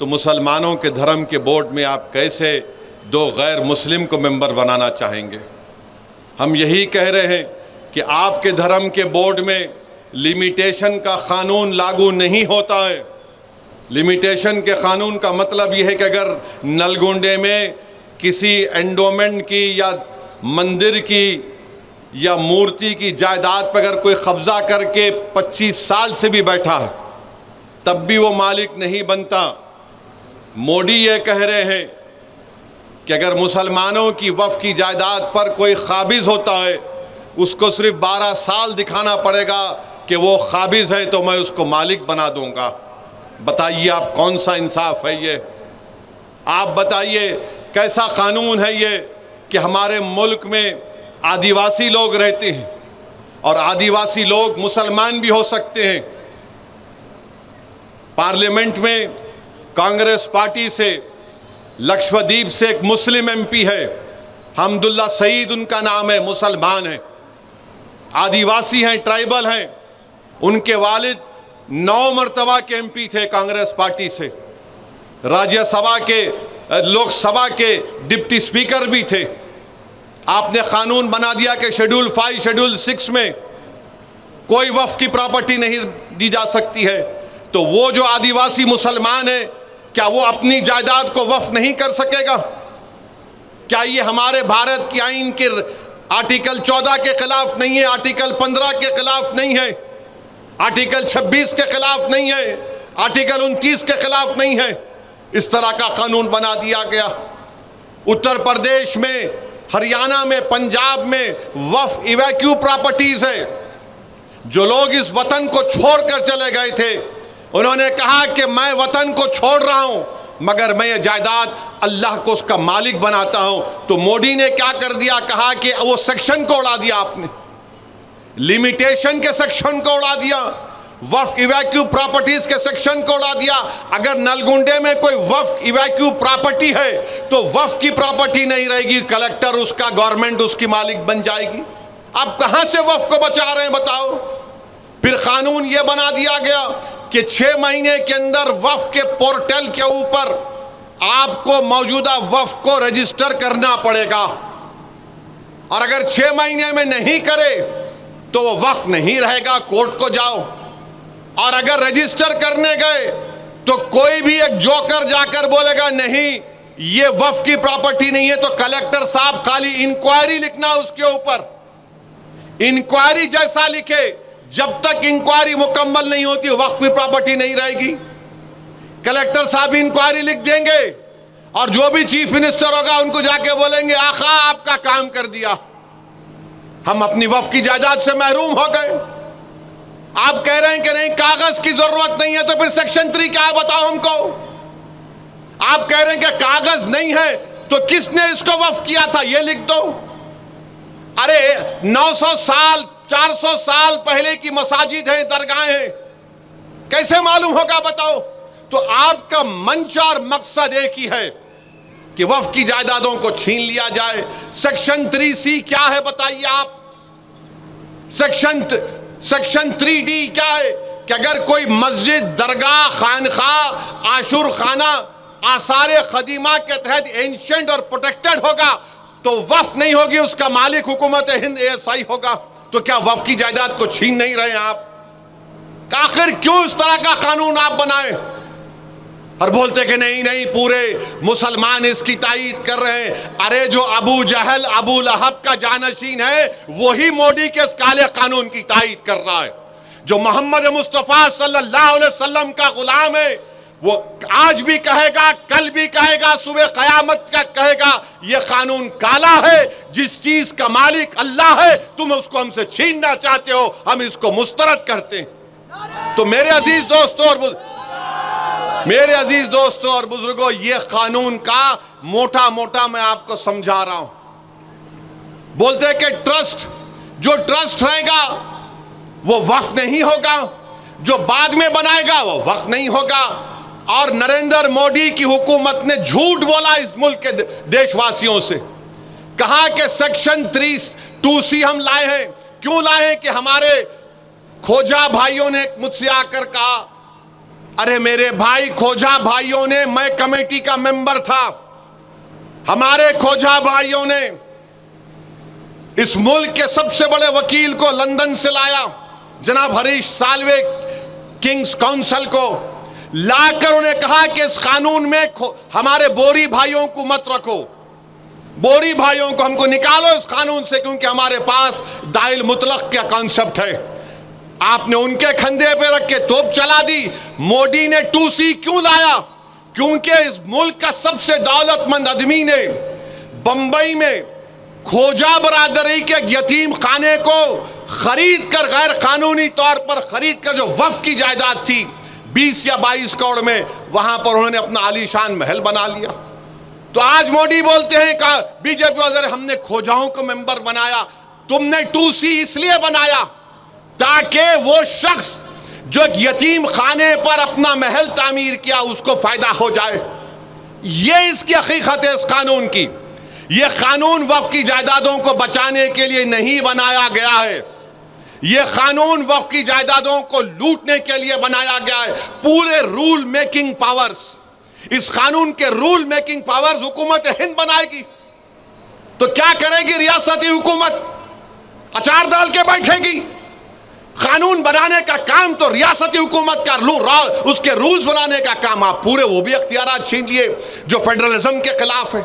تو مسلمانوں کے دھرم کے بورڈ میں آپ کیسے دو غیر مسلم کو ممبر بنانا چاہیں گے؟ ہم یہی کہہ رہے ہیں کہ آپ کے دھرم کے بورڈ میں لیمیٹیشن کا قانون لاگو نہیں ہوتا ہے۔ لیمیٹیشن کے قانون کا مطلب یہ ہے کہ اگر نلگونڈے میں کسی انڈومنٹ کی یا مندر کی یا مورتی کی جائیداد پر اگر کوئی قبضہ کر کے 25 سال سے بھی بیٹھا ہے تب بھی وہ مالک نہیں بنتا۔ مودی یہ کہہ رہے ہیں کہ اگر مسلمانوں کی وقف کی جائیداد پر کوئی قابض ہوتا ہے اس کو صرف 12 سال دکھانا پڑے گا کہ وہ قابض ہے تو میں اس کو مالک بنا دوں گا۔ بتائیے آپ کون سا انصاف ہے یہ؟ آپ بتائیے کیسا قانون ہے یہ کہ ہمارے ملک میں آدیواسی لوگ رہتے ہیں اور آدیواسی لوگ مسلمان بھی ہو سکتے ہیں۔ پارلیمنٹ میں کانگریس پارٹی سے لکشدیپ سے ایک مسلم ایم پی ہے، حمداللہ سعید ان کا نام ہے، مسلمان ہیں، آدیواسی ہیں، ٹرائبل ہیں۔ ان کے والد 9 مرتبہ کے ایم پی تھے کانگریس پارٹی سے، راجیہ سبھا کے لوک سبھا کے ڈپٹی سپیکر بھی تھے۔ آپ نے قانون بنا دیا کہ شیڈول 5 شیڈول 6 میں کوئی وقف کی پراپرٹی نہیں دی جا سکتی ہے، تو وہ جو آدیواسی مسلمان ہے کیا وہ اپنی جائیداد کو وقف نہیں کر سکے گا؟ کیا یہ ہمارے بھارت کی آئین کے آرٹیکل 14 کے خلاف نہیں ہے، آرٹیکل 15 کے خلاف نہیں ہے، آرٹیکل 26 کے خلاف نہیں ہے، آرٹیکل 29 کے خلاف نہیں ہے؟ اس طرح کا قانون بنا دیا گیا۔ اتر پردیش میں، ہریانہ میں، پنجاب میں وقف ایویکیو پراپرٹیز ہے۔ جو لوگ اس وطن کو چھوڑ کر چلے گئے تھے انہوں نے کہا کہ میں وطن کو چھوڑ رہا ہوں مگر میں یہ جائیداد اللہ کو اس کا مالک بناتا ہوں۔ تو مودی نے کیا کر دیا؟ کہا کہ وہ سیکشن کو اڑا دیا آپ نے، لیمیٹیشن کے سیکشن کو اڑا دیا، وقف ایویکیو پراپرٹیز کے سیکشن کو اڑا دیا۔ اگر نلگونڈے میں کوئی وقف ایویکیو پراپرٹی ہے تو وقف کی پراپرٹی نہیں رہے گی، کلیکٹر اس کا، گورنمنٹ اس کی مالک بن جائے گی۔ اب کہاں سے وقف کو بچا رہے ہیں بتاؤ؟ پھر قانون یہ بنا دیا گیا کہ 6 مہینے کے اندر وقف کے پورٹل کے اوپر آپ کو موجودہ وقف کو رجسٹر کرنا پڑے گا، اور اگر 6 مہینے میں نہیں کرے تو وہ وقف نہیں رہے گا، کورٹ کو جاؤ۔ اور اگر رجسٹر کرنے گئے تو کوئی بھی ایک جوکر جا کر بولے گا نہیں یہ وقف کی پراپرٹی نہیں ہے، تو کلیکٹر صاحب خالی انکوائری لکھنا اس کے اوپر، انکوائری جیسا لکھے، جب تک انکوائری مکمل نہیں ہوتی وقف کی پراپرٹی نہیں رہے گی۔ کلیکٹر صاحب انکوائری لکھ دیں گے اور جو بھی چیف منسٹر ہوگا ان کو جا کے بولیں گے آقا آپ کا کام کر دیا، ہم اپنی وقف کی جائیداد سے محروم ہو گئے۔ آپ کہہ رہے ہیں کہ نہیں کاغذ کی ضرورت نہیں ہے، تو پھر سیکشن 3 کیا ہے بتاؤ ہم کو؟ آپ کہہ رہے ہیں کہ کاغذ نہیں ہے تو کس نے اس کو وقف کیا تھا یہ لکھ دو۔ ارے 900 سال 400 سال پہلے کی مساجد ہیں، درگاہیں ہیں، کیسے معلوم ہوگا بتاؤ؟ تو آپ کا منشا اور مقصد ایک ہی ہے کہ وقف کی جائیدادوں کو چھین لیا جائے۔ سیکشن 3C کیا ہے بتائیے آپ؟ سیکشن 3D کیا ہے کہ اگر کوئی مسجد، درگاہ، خانقاہ، عاشور خانہ آثار قدیمہ کے تحت اینشنٹ اور پروٹیکٹڈ ہوگا تو وقف نہیں ہوگی، اس کا مالک حکومت ہند ASI ہوگا۔ تو کیا وقف کی جائیداد کو چھین نہیں رہے ہیں آپ؟ آخر کیوں اس طرح کا قانون آپ بنائیں اور بولتے کہ نہیں پورے مسلمان اس کی تائید کر رہے ہیں؟ ارے جو ابو جہل، ابو لہب کا جانشین ہے وہی مودی کے اس کالے قانون کی تائید کر رہا ہے۔ جو محمد مصطفیٰ صلی اللہ علیہ وسلم کا غلام ہے وہ آج بھی کہے گا، کل بھی کہے گا، صبح قیامت کا کہے گا یہ قانون کالا ہے، جس چیز کا مالک اللہ ہے تم اس کو ہم سے چھیننا چاہتے ہو، ہم اس کو مسترد کرتے ہیں۔ تو میرے عزیز دوستوں اور بزرگوں، یہ قانون کا موٹا میں آپ کو سمجھا رہا ہوں۔ بولتے کہ جو ٹرسٹ رہے گا وہ وقف نہیں ہوگا، جو بعد میں بنائے گا وہ وقف نہیں ہوگا۔ اور نریندر مودی کی حکومت نے جھوٹ بولا اس ملک کے دیش واسیوں سے، کہا کہ سیکشن 2C ہم لائے ہیں۔ کیوں لائے ہیں؟ کہ ہمارے کھوجا بھائیوں نے مجھ سے آ کر کہا ارے میرے بھائی کھوجا بھائیوں نے، میں کمیٹی کا ممبر تھا، ہمارے کھوجا بھائیوں نے اس ملک کے سب سے بڑے وکیل کو لندن سے لایا، جناب ہریش سالوے، کنگز کونسل کو لا کر انہیں کہا کہ اس قانون میں ہمارے بوری بھائیوں کو مت رکھو، بوری بھائیوں کو ہم کو نکالو اس قانون سے، کیونکہ ہمارے پاس دائل مطلق کا کانسیپٹ ہے۔ آپ نے ان کے کھندے پہ رکھ کے توپ چلا دی۔ موڈی نے 2C کیوں لایا؟ کیونکہ اس ملک کا سب سے دولت مند آدمی نے بمبئی میں کھوجا برادری کے یتیم خانے کو خرید کر، غیر قانونی طور پر خرید کر، جو وقف کی جائیداد تھی 20 یا 22 کروڑ میں، وہاں پر انہوں نے اپنا عالی شان محل بنا لیا۔ تو آج موڈی بولتے ہیں کہ بی جے پی وزیر، ہم نے کھوجاؤں کو ممبر بنایا۔ تم نے 2C اس لیے بنایا تاکہ وہ شخص جو یتیم خانے پر اپنا محل تعمیر کیا اس کو فائدہ ہو جائے۔ یہ اس کی حقیقت ہے اس قانون کی۔ یہ قانون وقف کی جائیدادوں کو بچانے کے لیے نہیں بنایا گیا ہے، یہ قانون وقف کی جائیدادوں کو لوٹنے کے لیے بنایا گیا ہے۔ پورے رول میکنگ پاورز، اس قانون کے رول میکنگ پاورز حکومت ہند بنائے گی۔ تو کیا کرے گی ریاستی حکومت؟ اچار ڈال کے بیٹھے گی؟ قانون بنانے کا کام تو ریاستی حکومت کا، اس کے رولز بنانے کا کام آپ پورے وہ بھی اختیارات چھین لیے جو فیڈرلزم کے خلاف ہے۔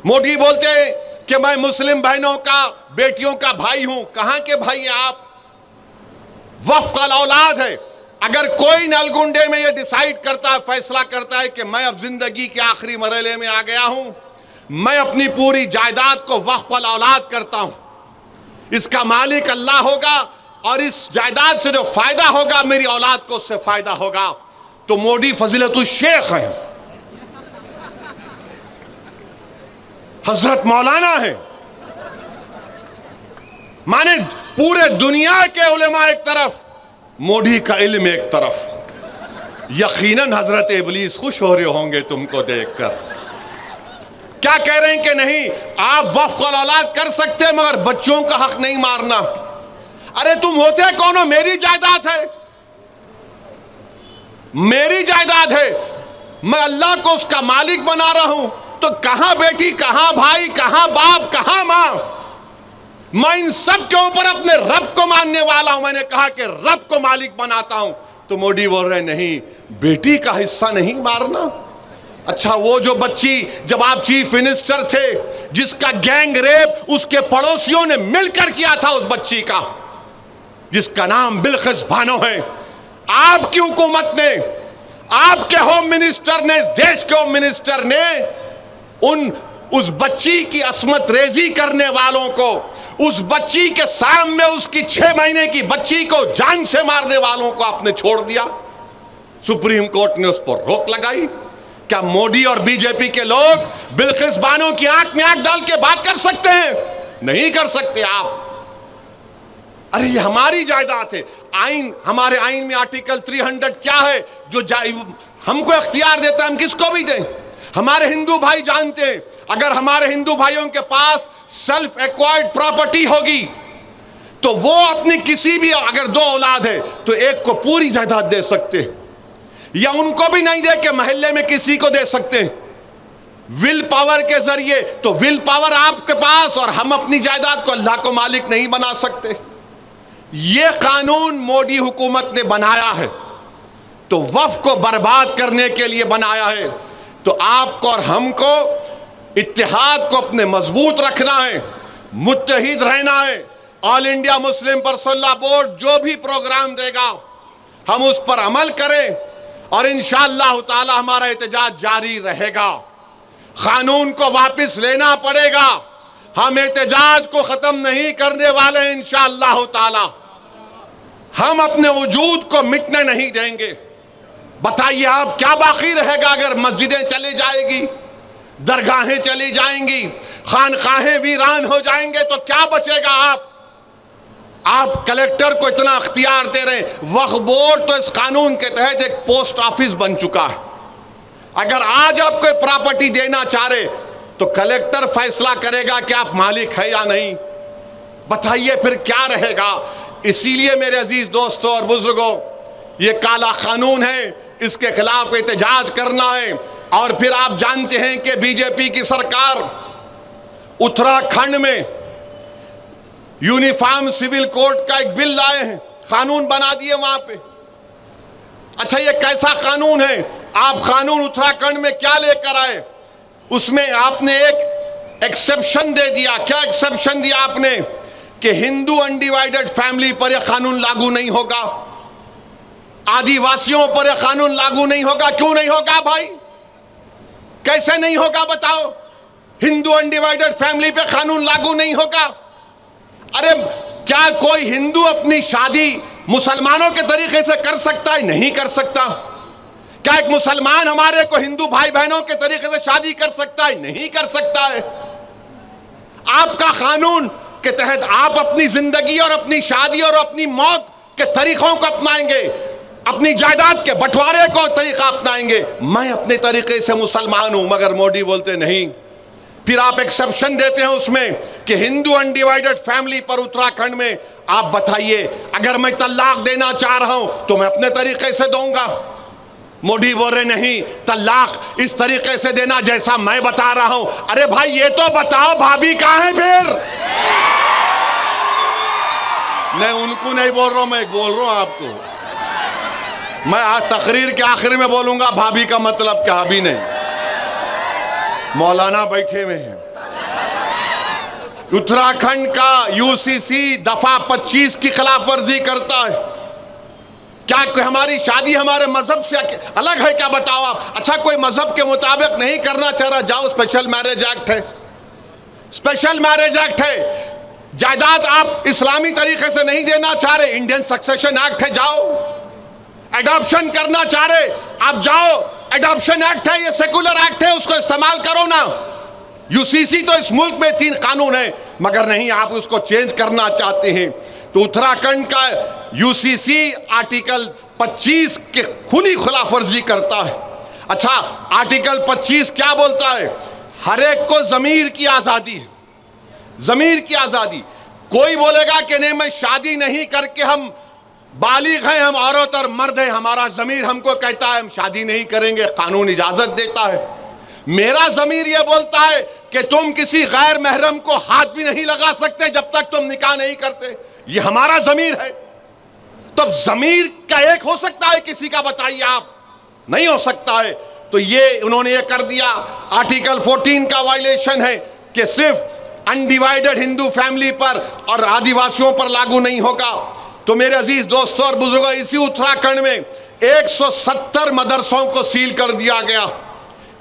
موڈی بولتے ہیں کہ میں مسلم بہنوں کا، بیٹیوں کا بھائی ہوں۔ کہاں کے بھائی ہیں آپ؟ وقف کا اولاد ہے۔ اگر کوئی نلگنڈے میں یہ ڈیسائیڈ کرتا ہے، فیصلہ کرتا ہے کہ میں اب زندگی کے آخری مرحلے میں آ گیا ہوں، میں اپنی پوری جائیداد کو وقف الاولاد کرتا ہوں، اس کا مالک اللہ ہوگا، اور اس جائیداد سے جو فائدہ ہوگا میری اولاد کو اس سے فائدہ ہوگا، تو موڈی فضیلت الشیخ ہیں، حضرت مولانا ہیں، مانے پورے دنیا کے علماء ایک طرف، موڈی کا علم ایک طرف۔ یقیناً حضرت ابلیس خوش ہو رہے ہوں گے تم کو دیکھ کر۔ کیا کہہ رہے ہیں کہ نہیں آپ وقف الاولاد کر سکتے مگر بچوں کا حق نہیں مارنا؟ ارے تم ہوتے کون ہو؟ میری جائیداد ہے، میری جائیداد ہے، میں اللہ کو اس کا مالک بنا رہا ہوں، تو کہاں بیٹی، کہاں بھائی، کہاں باپ، کہاں ماں؟ میں ان سب کے اوپر اپنے رب کو ماننے والا ہوں۔ میں نے کہا کہ رب کو مالک بناتا ہوں، تو موڈی بول رہے نہیں، بیٹی کا حصہ نہیں مارنا۔ اچھا وہ جو بچی جب آپ چیف منسٹر تھے جس کا گینگ ریپ اس کے پڑوسیوں نے مل کر کیا تھا، اس بچی کا جس کا نام بلقیس بانو ہے، آپ کی حکومت نے، آپ کے ہوم منسٹر نے، دیش کے ہوم منسٹر نے اس بچی کی عصمت ریزی کرنے والوں کو، اس بچی کے سامنے اس کی 6 مہینے کی بچی کو جان سے مارنے والوں کو آپ نے چھوڑ دیا۔ سپریم کورٹ نے اس پر روک لگائی۔ کیا موڈی اور بی جے پی کے لوگ بلقیس بانو کی آنکھ میں آنکھ ڈال کے بات کر سکتے ہیں؟ نہیں کر سکتے آپ۔ ارے یہ ہماری جائیداد ہے۔ آئین، ہمارے آئین میں آرٹیکل 300 کیا ہے جو ہم کو اختیار دیتا ہے ہم کس کو بھی دیں؟ ہمارے ہندو بھائی جانتے ہیں اگر ہمارے ہندو بھائیوں کے پاس سیلف ایکوائرڈ پراپرٹی ہوگی تو وہ اپنی کسی بھی، اگر 2 اولاد ہے تو ایک کو پوری جائیداد دے سکتے، یا ان کو بھی نہیں دے کہ محلے میں کسی کو دے سکتے ول پاور کے ذریعے۔ تو ول پاور آپ کے پاس، اور ہم اپنی جائیداد کو اللہ کو مالک نہیں بنا سکتے۔ یہ قانون موڈی حکومت نے بنایا ہے تو وقف کو برباد کرنے کے لیے بنایا ہے۔ تو آپ کو اور ہم کو اتحاد کو اپنے مضبوط رکھنا ہے، متحد رہنا ہے۔ آل انڈیا مسلم پرسنل لا بورڈ جو بھی پروگرام دے گا ہم اس پر عمل کریں، اور انشاءاللہ تعالی ہمارا احتجاج جاری رہے گا۔ قانون کو واپس لینا پڑے گا، ہم احتجاج کو ختم نہیں کرنے والے ہیں انشاءاللہ تعالی۔ ہم اپنے وجود کو مٹنے نہیں دیں گے۔ بتائیے آپ کیا باقی رہے گا اگر مسجدیں چلی جائیں گی، درگاہیں چلی جائیں گی، خانقاہیں ویران ہو جائیں گے، تو کیا بچے گا؟ آپ کلیکٹر کو اتنا اختیار دے رہے ہیں۔ وقف بورڈ تو اس قانون کے تحت ایک پوسٹ آفس بن چکا ہے۔ اگر آج آپ کوئی پراپرٹی دینا چاہ رہے تو کلیکٹر فیصلہ کرے گا کہ آپ مالک ہے یا نہیں۔ بتائیے پھر کیا رہے گا؟ اسی لیے میرے عزیز دوستوں اور بزرگوں، یہ کالا قانون ہے اس کے خلاف احتجاج کرنا ہے۔ اور پھر آپ جانتے ہیں کہ بی جے پی کی سرکار اتراکھنڈ میں یونیفارم سول کوڈ کا ایک بل لائے ہیں، قانون بنا دیے وہاں پہ۔ اچھا یہ کیسا قانون ہے؟ آپ قانون اتراکھنڈ میں کیا لے کر آئے؟ اس میں آپ نے ایک ایکسیپشن دے دیا۔ کیا ایکسیپشن دیا آپ نے؟ کہ ہندو انڈیوائیڈڈ فیملی پر یہ قانون لاگو نہیں ہوگا، آدیواسیوں پر یہ قانون لاگو نہیں ہوگا۔ کیوں نہیں ہوگا بھائی؟ کیسے نہیں ہوگا بتاؤ؟ ہندو انڈیوائیڈڈ فیملی پہ قانون لاگو نہیں ہوگا؟ ارے کیا کوئی ہندو اپنی شادی مسلمانوں کے طریقے سے کر سکتا ہے؟ نہیں کر سکتا۔ کیا ایک مسلمان ہمارے کو ہندو بھائی بہنوں کے طریقے سے شادی کر سکتا ہے؟ نہیں کر سکتا ہے۔ آپ کا قانون کے تحت آپ اپنی زندگی اور اپنی شادی اور اپنی موت کے طریقوں کو اپنائیں گے، اپنی جائیداد کے بٹوارے کو طریقہ اپنائیں گے۔ میں اپنے طریقے سے مسلمان ہوں، مگر مودی بولتے نہیں۔ پھر آپ ایکسیپشن دیتے ہیں اس میں کہ ہندو انڈیوائیڈڈ فیملی پر اتراکھنڈ میں آپ بتائیے اگر میں طلاق دینا چاہ رہا ہوں تو میں اپنے طریقے سے دوں گا۔ مودی بول رہے نہیں، طلاق اس طریقے سے دینا جیسا میں بتا رہا ہوں۔ ارے بھائی یہ تو بتاؤ بھابھی کہاں ہے پھر؟ میں ان کو نہیں بول رہا ہوں، میں بول رہا ہوں آپ کو۔ میں آج تقریر کے آخر میں بولوں گا بھابھی کا مطلب کیا، ابھی نہیں۔ مولانا بیٹھے ہوئے ہیں۔ اتراکھنڈ کا یو سی سی دفعہ 25 کی خلاف ورزی کرتا ہے۔ کیا ہماری شادی ہمارے مذہب سے الگ ہے کیا بتاؤ آپ؟ اچھا کوئی مذہب کے مطابق نہیں کرنا چاہ رہا، جاؤ اسپیشل میرج ایکٹ ہے، اسپیشل میرج ایکٹ ہے۔ جائیداد آپ اسلامی طریقے سے نہیں دینا چاہ رہے، انڈین سکسیشن ایکٹ ہے، جاؤ۔ ایڈاپشن کرنا چاہ رہے آپ جاؤ، ایڈاپشن ایکٹ ہے، یہ سیکولر ایکٹ ہے، اس کو استعمال کرو نا۔ یو سی سی تو اس ملک میں 3 قانون ہیں، مگر نہیں آپ اس کو چینج کرنا چاہتے ہیں۔ تو اتراکھنڈ کا یو سی سی آرٹیکل 25 کے کھلی خلاف ورزی کرتا ہے۔ اچھا آرٹیکل 25 کیا بولتا ہے؟ ہر ایک کو ضمیر کی آزادی ہے، ضمیر کی آزادی۔ کوئی بولے گا کہ نہیں میں شادی نہیں کر کے ہم بالغ ہیں، ہم عورت اور مرد ہیں، ہمارا ضمیر ہم کو کہتا ہے ہم شادی نہیں کریں گے، قانون اجازت دیتا ہے۔ میرا ضمیر یہ بولتا ہے کہ تم کسی غیر محرم کو ہاتھ بھی نہیں لگا سکتے جب تک تم نکاح نہیں کرتے، یہ ہمارا ضمیر ہے۔ تو ضمیر کا ایک ہو سکتا ہے کسی کا؟ بتائیے آپ، نہیں ہو سکتا ہے۔ تو یہ انہوں نے یہ کر دیا۔ آرٹیکل 14 کا وائلیشن ہے کہ صرف انڈیوائیڈڈ ہندو فیملی پر اور آدیواسیوں پر لاگو نہیں ہوگا۔ تو میرے عزیز دوستوں اور بزرگوں، اسی اتراکھنڈ میں 170 مدرسوں کو سیل کر دیا گیا۔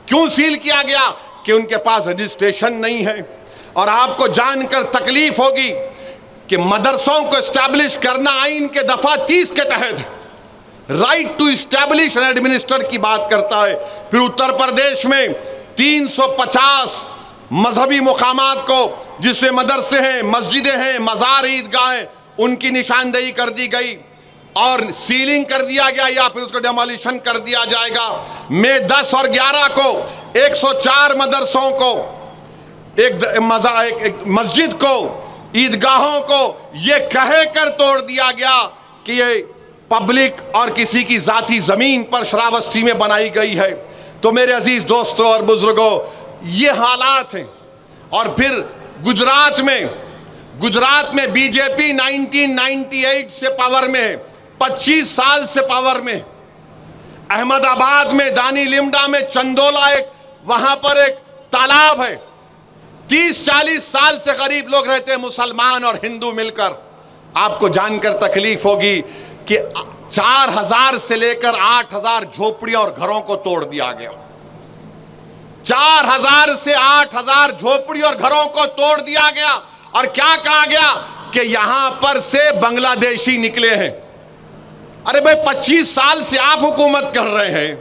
کیوں سیل کیا گیا؟ کہ ان کے پاس رجسٹریشن نہیں ہے۔ اور آپ کو جان کر تکلیف ہوگی کہ مدرسوں کو اسٹیبلش کرنا آئین کے دفعہ 30 کے تحت right to establish and administer کی بات کرتا ہے۔ پھر اتر پردیش میں 350 مذہبی مقامات کو، جس میں مدرسے ہیں، مسجدیں ہیں، مزار، عیدگاہیں، ان کی نشاندہی کر دی گئی اور سیلنگ کر دیا گیا یا پھر اس کو ڈیمولیشن کر دیا جائے گا۔ مئی 10 اور 11 کو 104 مدرسوں کو، ایک مسجد کو، عیدگاہوں کو یہ کہہ کر توڑ دیا گیا کہ یہ پبلک اور کسی کی ذاتی زمین پر شراوستی میں بنائی گئی ہے۔ تو میرے عزیز دوستوں اور بزرگوں، یہ حالات ہیں۔ اور پھر گجرات میں بی جے پی 1998 سے پاور میں ہے، 25 سال سے پاور میں۔ احمد آباد میں، دانی لمڈا میں، چندولا ایک وہاں پر ایک تالاب ہے، 30-40 سال سے غریب لوگ رہتے ہیں، مسلمان اور ہندو مل کر۔ آپ کو جان کر تکلیف ہوگی کہ 4000 سے لے کر 8000 جھوپڑیاں اور گھروں کو توڑ دیا گیا۔ 4000 سے 8000 جھوپڑی اور گھروں کو توڑ دیا گیا۔ اور کیا کہا گیا کہ یہاں پر سے بنگلہ دیشی نکلے ہیں۔ ارے بھائی 25 سال سے آپ حکومت کر رہے ہیں،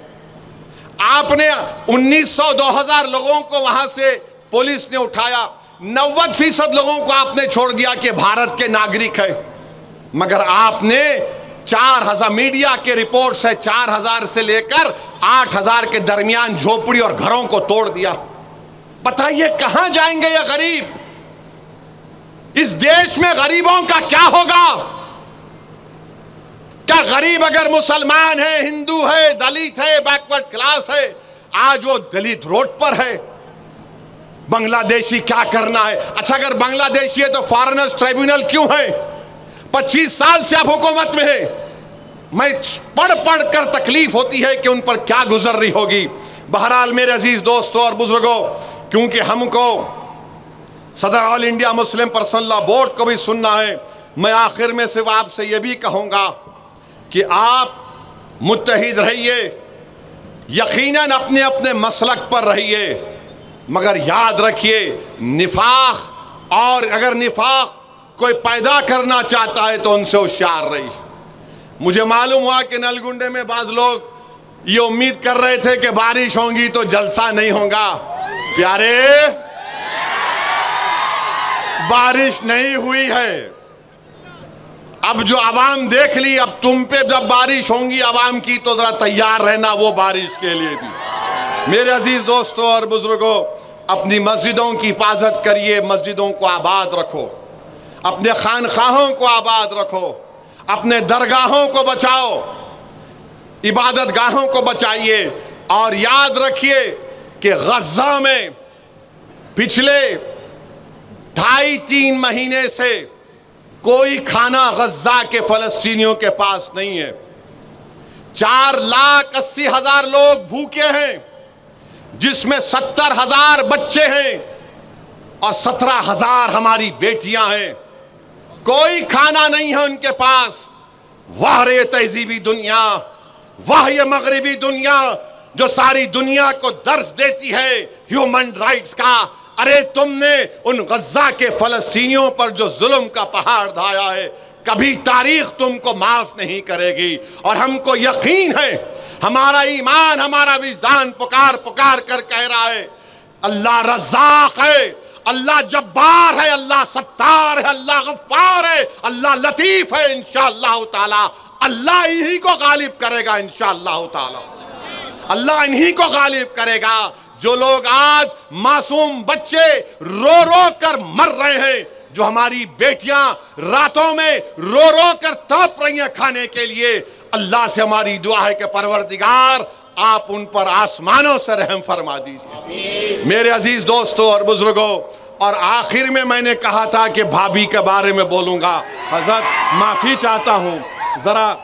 آپ نے 1900-2000 لوگوں کو وہاں سے پولیس نے اٹھایا، 90% لوگوں کو آپ نے چھوڑ دیا کہ بھارت کے ناگرک ہے، مگر آپ نے 4000 میڈیا کے رپورٹس ہے 4000 سے لے کر 8000 کے درمیان جھوپڑی اور گھروں کو توڑ دیا۔ بتائیے کہاں جائیں گے یہ غریب؟ اس دیش میں غریبوں کا کیا ہوگا؟ کا غریب اگر مسلمان ہے، ہندو ہے، دلت ہے، بیکورڈ کلاس ہے، آج وہ دلت روڈ پر ہے۔ بنگلہ دیشی کیا کرنا ہے؟ اچھا اگر بنگلہ دیشی ہے تو فارنرز ٹریبیونل کیوں ہے؟ 25 سال سے اب حکومت میں ہے۔ میں پڑھ پڑھ کر تکلیف ہوتی ہے کہ ان پر کیا گزر رہی ہوگی۔ بہرحال میرے عزیز دوستوں اور بزرگوں، کیونکہ ہم کو صدر آل انڈیا مسلم پرسنل لا بورڈ کو بھی سننا ہے، میں آخر میں صرف آپ سے یہ بھی کہوں گا کہ آپ متحد رہیے، یقیناً اپنے اپنے مسلک پر رہیے، مگر یاد رکھیے نفاق، اور اگر نفاق کوئی پیدا کرنا چاہتا ہے تو ان سے ہوشیار رہی۔ مجھے معلوم ہوا کہ نلگنڈے میں بعض لوگ یہ امید کر رہے تھے کہ بارش ہوگی تو جلسہ نہیں ہوگا۔ پیارے، بارش نہیں ہوئی ہے۔ اب جو عوام دیکھ لی، اب تم پہ جب بارش ہوگی عوام کی تو ذرا تیار رہنا وہ بارش کے لیے بھی۔ میرے عزیز دوستوں اور بزرگوں، اپنی مسجدوں کی حفاظت کریے، مسجدوں کو آباد رکھو، اپنے خانقاہوں کو آباد رکھو، اپنے درگاہوں کو بچاؤ، عبادت گاہوں کو بچائیے، اور یاد رکھیے کہ غزہ میں پچھلے 2.5-3 مہینے سے کوئی کھانا غزہ کے فلسطینیوں کے پاس نہیں ہے۔ 4,80,000 لوگ بھوکے ہیں، جس میں 70,000 بچے ہیں اور 17,000 ہماری بیٹیاں ہیں۔ کوئی کھانا نہیں ہے ان کے پاس۔ واہ یہ تہذیبی دنیا، واہ یہ مغربی دنیا جو ساری دنیا کو درس دیتی ہے ہیومن رائٹس کا۔ ارے تم نے ان غزہ کے فلسطینیوں پر جو ظلم کا پہاڑ ڈھایا ہے، کبھی تاریخ تم کو معاف نہیں کرے گی، اور ہم کو یقین ہے، ہمارا ایمان، ہمارا وجدان پکار پکار کر کہہ رہا ہے اللہ رزاق ہے، اللہ جبار ہے، اللہ ستار ہے، اللہ غفار ہے، اللہ لطیف ہے۔ انشاءاللہ تعالی اللہ انہی کو غالب کرے گا، انشاءاللہ تعالی اللہ انہی کو غالب کرے گا۔ جو لوگ آج معصوم بچے رو رو کر مر رہے ہیں، جو ہماری بیٹیاں راتوں میں رو رو کر تڑپ رہی ہیں کھانے کے لیے، اللہ سے ہماری دعا ہے کہ پروردگار آپ ان پر آسمانوں سے رحم فرما دیجئے۔ میرے عزیز دوستوں اور بزرگوں، اور آخر میں نے کہا تھا کہ بھابھی کے بارے میں بولوں گا۔ حضرت معافی چاہتا ہوں، ذرا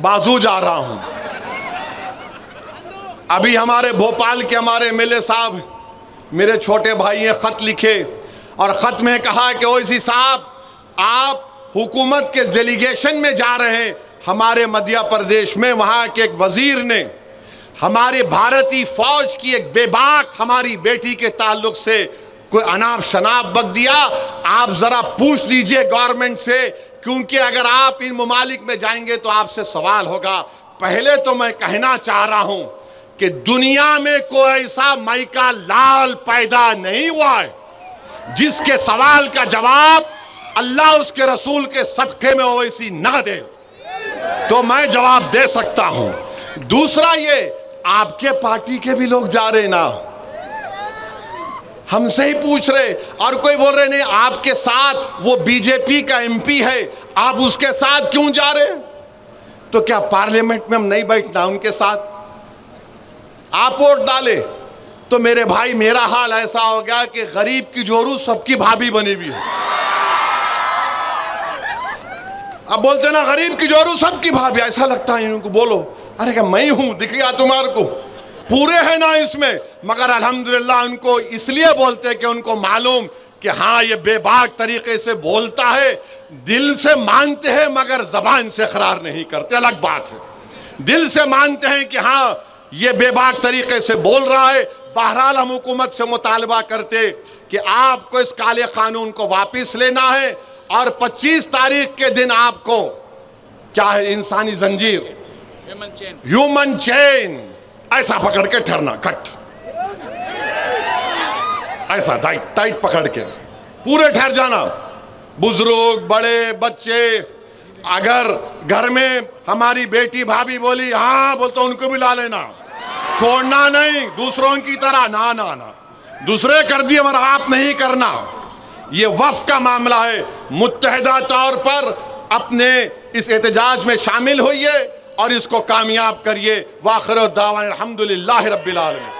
بازو جا رہا ہوں۔ ابھی ہمارے بھوپال کے ہمارے ملے صاحب، میرے چھوٹے بھائی ہیں، خط لکھے، اور خط میں کہا کہ اویسی صاحب آپ حکومت کے ڈیلیگیشن میں جا رہے ہیں ہمارے مدھیہ پردیش میں، وہاں کے ایک وزیر نے ہمارے بھارتی فوج کی ایک بے باک ہماری بیٹی کے تعلق سے کوئی اناپ شناپ بک دیا۔ آپ ذرا پوچھ لیجئے گورنمنٹ سے، کیونکہ اگر آپ ان ممالک میں جائیں گے تو آپ سے سوال ہوگا۔ پہلے تو میں کہنا چاہ رہا ہوں کہ دنیا میں کوئی ایسا مائکا لال پیدا نہیں ہوا ہے جس کے سوال کا جواب اللہ اس کے رسول کے صدقے میں ویسی نہ دے، تو میں جواب دے سکتا ہوں۔ دوسرا یہ، آپ کے پارٹی کے بھی لوگ جا رہے نا، ہم سے ہی پوچھ رہے، اور کوئی بول رہے نہیں آپ کے ساتھ وہ بی جے پی کا ایم پی ہے، آپ اس کے ساتھ کیوں جا رہے؟ تو کیا پارلیمنٹ میں ہم نہیں بیٹھنا ان کے ساتھ؟ آپ ووٹ ڈالے تو میرے بھائی میرا حال ایسا ہو گیا کہ غریب کی جورو سب کی بھابھی بنی ہوئی ہے۔ اب بولتے نا غریب کی جورو سب کی بھابھی، ایسا لگتا ہے ان کو، بولو ارے کہ میں ہوں، دکھ گیا تمہارے کو، پورے ہیں نا اس میں، مگر الحمدللہ ان کو اس لیے بولتے کہ ان کو معلوم کہ ہاں یہ بے باک طریقے سے بولتا ہے، دل سے مانتے ہیں مگر زبان سے اقرار نہیں کرتے، الگ بات ہے۔ دل سے مانتے ہیں کہ ہاں یہ بے باک طریقے سے بول رہا ہے۔ بہرحال ہم حکومت سے مطالبہ کرتے کہ آپ کو اس کالے قانون کو واپس لینا ہے، اور 25 تاریخ کے دن آپ کو کیا ہے انسانی زنجیر، ہیومن چین ایسا پکڑ کے ٹھہرنا، کٹ ایسا ٹائٹ پکڑ کے پورے ٹھہر جانا، بزرگ بڑے بچے۔ اگر گھر میں ہماری بیٹی بھابھی بولی ہاں بولتا ان کو بھی لا لینا، چھوڑنا نہیں دوسروں کی طرح، نہ دوسرے کر دیے مگر آپ نہیں کرنا۔ یہ وفد کا معاملہ ہے، متحدہ طور پر اپنے اس احتجاج میں شامل ہوئیے اور اس کو کامیاب کریے۔ وآخر دعوانا الحمدللہ رب العالمین۔